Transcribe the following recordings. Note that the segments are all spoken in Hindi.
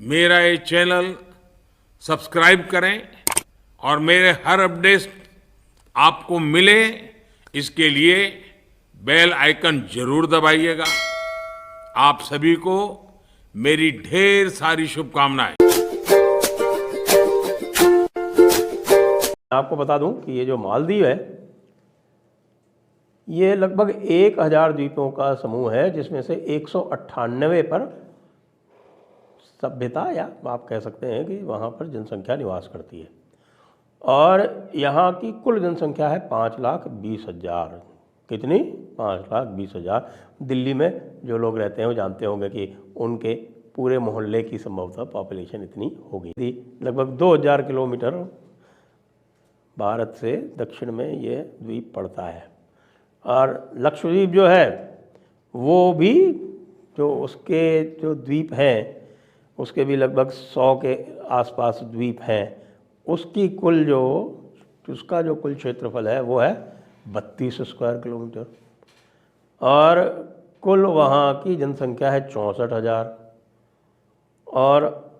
मेरा ये चैनल सब्सक्राइब करें और मेरे हर अपडेट आपको मिले इसके लिए बेल आइकन जरूर दबाइएगा। आप सभी को मेरी ढेर सारी शुभकामनाएं। आपको बता दूं कि ये जो मालदीव है ये लगभग 1000 द्वीपों का समूह है, जिसमें से 198 पर सभ्यता या आप कह सकते हैं कि वहाँ पर जनसंख्या निवास करती है। और यहाँ की कुल जनसंख्या है 5,20,000। कितनी? 5,20,000। दिल्ली में जो लोग रहते हैं वो जानते होंगे कि उनके पूरे मोहल्ले की संभवतः पॉपुलेशन इतनी होगी थी। लगभग 2000 किलोमीटर भारत से दक्षिण में ये द्वीप पड़ता है। और लक्षद्वीप जो है वो भी जो उसके जो द्वीप हैं उसके भी लगभग 100 के आसपास द्वीप हैं। उसका जो कुल क्षेत्रफल है वो है 32 स्क्वायर किलोमीटर और कुल वहाँ की जनसंख्या है 64,000। और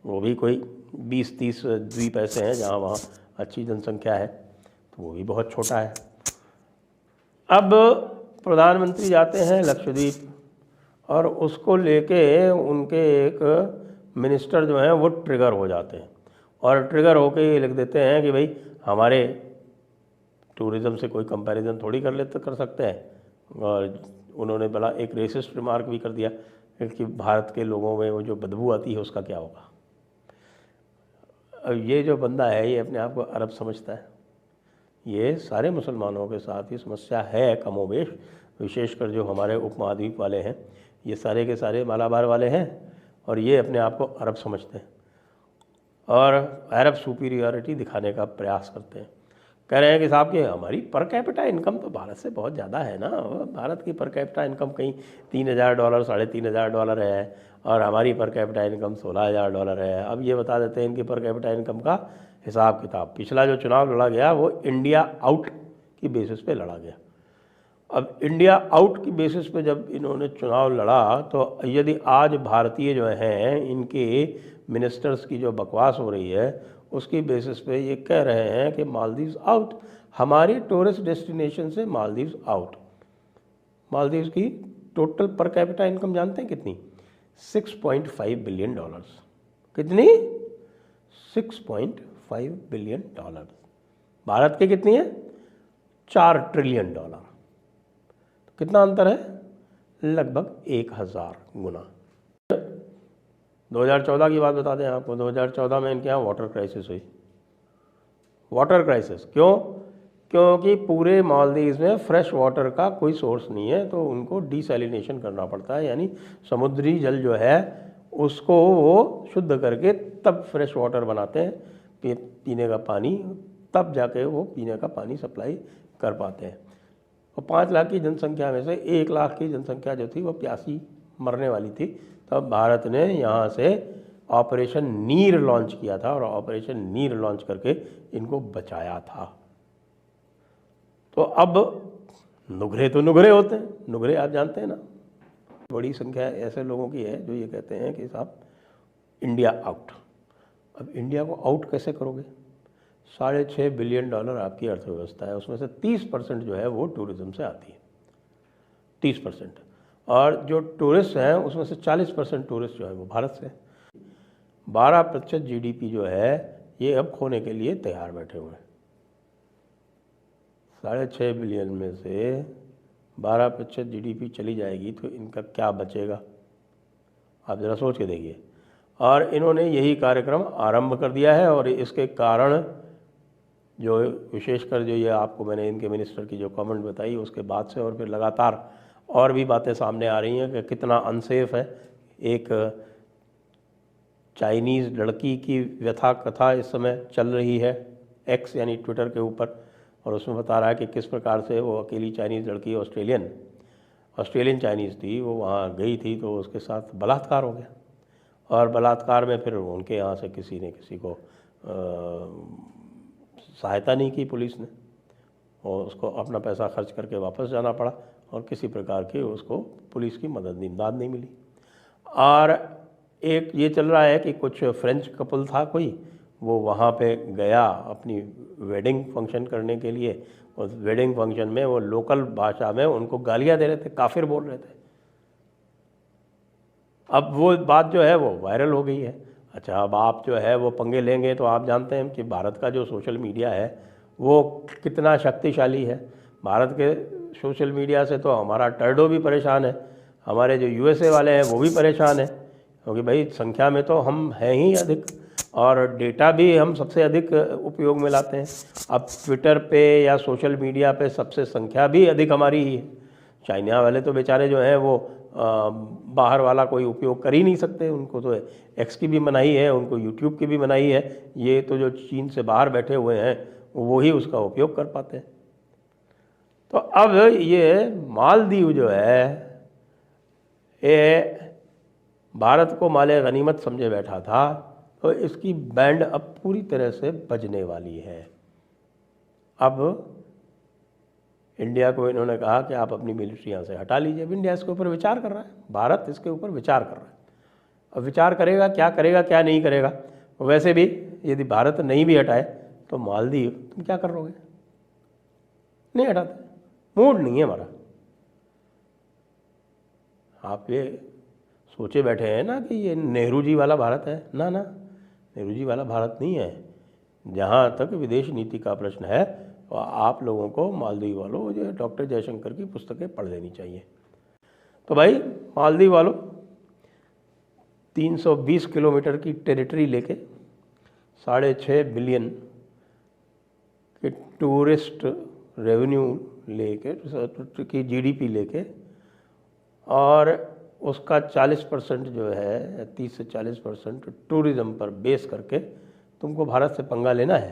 वो भी कोई 20-30 द्वीप ऐसे हैं जहाँ वहाँ अच्छी जनसंख्या है, तो वो भी बहुत छोटा है। अब प्रधानमंत्री जाते हैं लक्षद्वीप और उसको लेके उनके एक मिनिस्टर जो हैं वो ट्रिगर हो जाते हैं और ट्रिगर होके ये लिख देते हैं कि भाई हमारे टूरिज़्म से कोई कंपैरिजन थोड़ी कर सकते हैं। और उन्होंने भला एक रेसिस्ट रिमार्क भी कर दिया कि भारत के लोगों में वो जो बदबू आती है उसका क्या होगा। अब ये जो बंदा है ये अपने आप को अरब समझता है। ये सारे मुसलमानों के साथ ये समस्या है कमोबेश, विशेषकर जो हमारे उपमहाद्वीप वाले हैं ये सारे के सारे मालाबार वाले हैं और ये अपने आप को अरब समझते हैं और अरब सुपीरियरिटी दिखाने का प्रयास करते हैं। कह रहे हैं कि साहब कि हमारी पर कैपिटा इनकम तो भारत से बहुत ज़्यादा है ना। भारत की पर कैपिटा इनकम कहीं $3,000 $3,500 है और हमारी पर कैपिटा इनकम $16,000 है। अब ये बता देते हैं इनकी पर कैपिटा इनकम का हिसाब किताब। पिछला जो चुनाव लड़ा गया वो इंडिया आउट की बेसिस पे लड़ा गया। अब इंडिया आउट की बेसिस पे जब इन्होंने चुनाव लड़ा तो यदि आज भारतीय जो हैं इनके मिनिस्टर्स की जो बकवास हो रही है उसकी बेसिस पे ये कह रहे हैं कि मालदीव्स आउट, हमारी टूरिस्ट डेस्टिनेशन से मालदीव्स आउट। मालदीव्स की टोटल पर कैपिटा इनकम जानते हैं कितनी? $6.5 बिलियन। कितनी? $6.5 बिलियन। भारत के कितनी है? $4 ट्रिलियन। कितना अंतर है? लगभग 1000 गुना। 2014 की बात बता दें आपको। 2014 में इनके यहाँ वाटर क्राइसिस हुई। वाटर क्राइसिस क्यों? क्योंकि पूरे मालदीव्स में फ्रेश वाटर का कोई सोर्स नहीं है, तो उनको डिसैलिनेशन करना पड़ता है, यानी समुद्री जल जो है उसको वो शुद्ध करके तब फ्रेश वाटर बनाते हैं पीने का पानी, तब जाके वो पीने का पानी सप्लाई कर पाते हैं। और 5 लाख की जनसंख्या में से 1 लाख की जनसंख्या जो थी वो प्यासी मरने वाली थी। तब भारत ने यहाँ से ऑपरेशन नीर लॉन्च किया था और ऑपरेशन नीर लॉन्च करके इनको बचाया था। तो अब नुघरे तो नुघरे होते हैं, नुघरे आप जानते हैं ना। बड़ी संख्या ऐसे लोगों की है जो ये कहते हैं कि साहब इंडिया आउट। अब इंडिया को आउट कैसे करोगे? $6.5 बिलियन आपकी अर्थव्यवस्था है, उसमें से 30% जो है वो टूरिज़्म से आती है, 30%। और जो टूरिस्ट हैं उसमें से 40% टूरिस्ट जो है वो भारत से। 12% GDP जो है ये अब खोने के लिए तैयार बैठे हुए हैं। 6.5 बिलियन में से 12% GDP चली जाएगी तो इनका क्या बचेगा? आप ज़रा सोच के देखिए। और इन्होंने यही कार्यक्रम आरंभ कर दिया है और इसके कारण जो विशेषकर जो ये आपको मैंने इनके मिनिस्टर की जो कमेंट बताई उसके बाद से और फिर लगातार और भी बातें सामने आ रही हैं कि कितना अनसेफ है। एक चाइनीज़ लड़की की व्यथा कथा इस समय चल रही है एक्स यानी ट्विटर के ऊपर, और उसमें बता रहा है कि किस प्रकार से वो अकेली चाइनीज़ लड़की ऑस्ट्रेलियन चाइनीज़ थी, वो वहाँ गई थी तो उसके साथ बलात्कार हो गया और बलात्कार में फिर उनके यहाँ से किसी ने किसी को सहायता नहीं की पुलिस ने और उसको अपना पैसा खर्च करके वापस जाना पड़ा और किसी प्रकार की उसको पुलिस की मदद इमदाद नहीं मिली। और एक ये चल रहा है कि कुछ फ्रेंच कपल था कोई, वो वहाँ पे गया अपनी वेडिंग फंक्शन करने के लिए, और वेडिंग फंक्शन में वो लोकल भाषा में उनको गालियाँ दे रहे थे, काफिर बोल रहे थे। अब वो बात जो है वो वायरल हो गई है। अच्छा, अब आप जो है वो पंगे लेंगे तो आप जानते हैं कि भारत का जो सोशल मीडिया है वो कितना शक्तिशाली है। भारत के सोशल मीडिया से तो हमारा टर्डो भी परेशान है, हमारे जो यूएसए वाले हैं वो भी परेशान है, क्योंकि भाई संख्या में तो हम हैं ही अधिक और डेटा भी हम सबसे अधिक उपयोग में लाते हैं। अब ट्विटर पे या सोशल मीडिया पे सबसे संख्या भी अधिक हमारी ही है। चाइना वाले तो बेचारे जो हैं वो बाहर वाला कोई उपयोग कर ही नहीं सकते, उनको तो एक्स की भी मनाही है, उनको यूट्यूब की भी मनाही है। ये तो जो चीन से बाहर बैठे हुए हैं वो ही उसका उपयोग कर पाते हैं। तो अब ये मालदीव जो है ये भारत को माले गनीमत समझे बैठा था, तो इसकी बैंड अब पूरी तरह से बजने वाली है। अब इंडिया को इन्होंने कहा कि आप अपनी मिलिट्री यहाँ से हटा लीजिए। अब इंडिया इसके ऊपर विचार कर रहा है, भारत इसके ऊपर विचार कर रहा है। अब विचार करेगा क्या नहीं करेगा। वैसे भी यदि भारत नहीं भी हटाए तो मालदीव तुम क्या कर रहोगे, नहीं हटाते, मूड नहीं है हमारा। आप ये सोचे बैठे हैं ना कि ये नेहरू जी वाला भारत है, ना ना, नेहरू जी वाला भारत नहीं है। जहाँ तक विदेश नीति का प्रश्न है तो आप लोगों को मालदीव वालों जो डॉक्टर जयशंकर की पुस्तकें पढ़ लेनी चाहिए। तो भाई मालदीव वालों 320 किलोमीटर की टेरिटरी लेके 6.5 बिलियन के टूरिस्ट रेवेन्यू लेके की जीडीपी लेके और उसका 40% जो है 30 से 40% टूरिज़्म पर बेस करके तुमको भारत से पंगा लेना है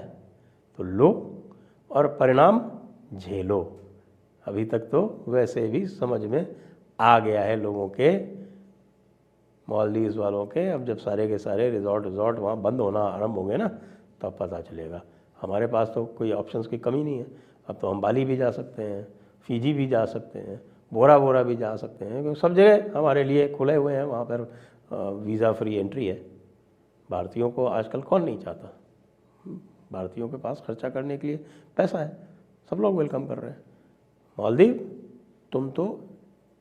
तो लो और परिणाम झेलो। अभी तक तो वैसे भी समझ में आ गया है लोगों के, मालदीव्स वालों के। अब जब सारे के सारे रिजॉर्ट वहाँ बंद होना आरंभ होंगे ना तब पता चलेगा। हमारे पास तो कोई ऑप्शंस की कमी नहीं है। अब तो हम बाली भी जा सकते हैं, फिजी भी जा सकते हैं, बोरा बोरा भी जा सकते हैं, क्योंकि सब जगह हमारे लिए खुले हुए हैं। वहाँ पर वीज़ा फ्री एंट्री है। भारतीयों को आजकल कौन नहीं चाहता, भारतीयों के पास खर्चा करने के लिए पैसा है, सब लोग वेलकम कर रहे हैं। मालदीव तुम तो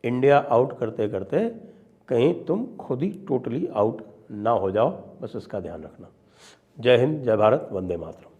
इंडिया आउट करते करते कहीं तुम खुद ही टोटली आउट ना हो जाओ, बस इसका ध्यान रखना। जय हिंद, जय भारत, वंदे मातरम।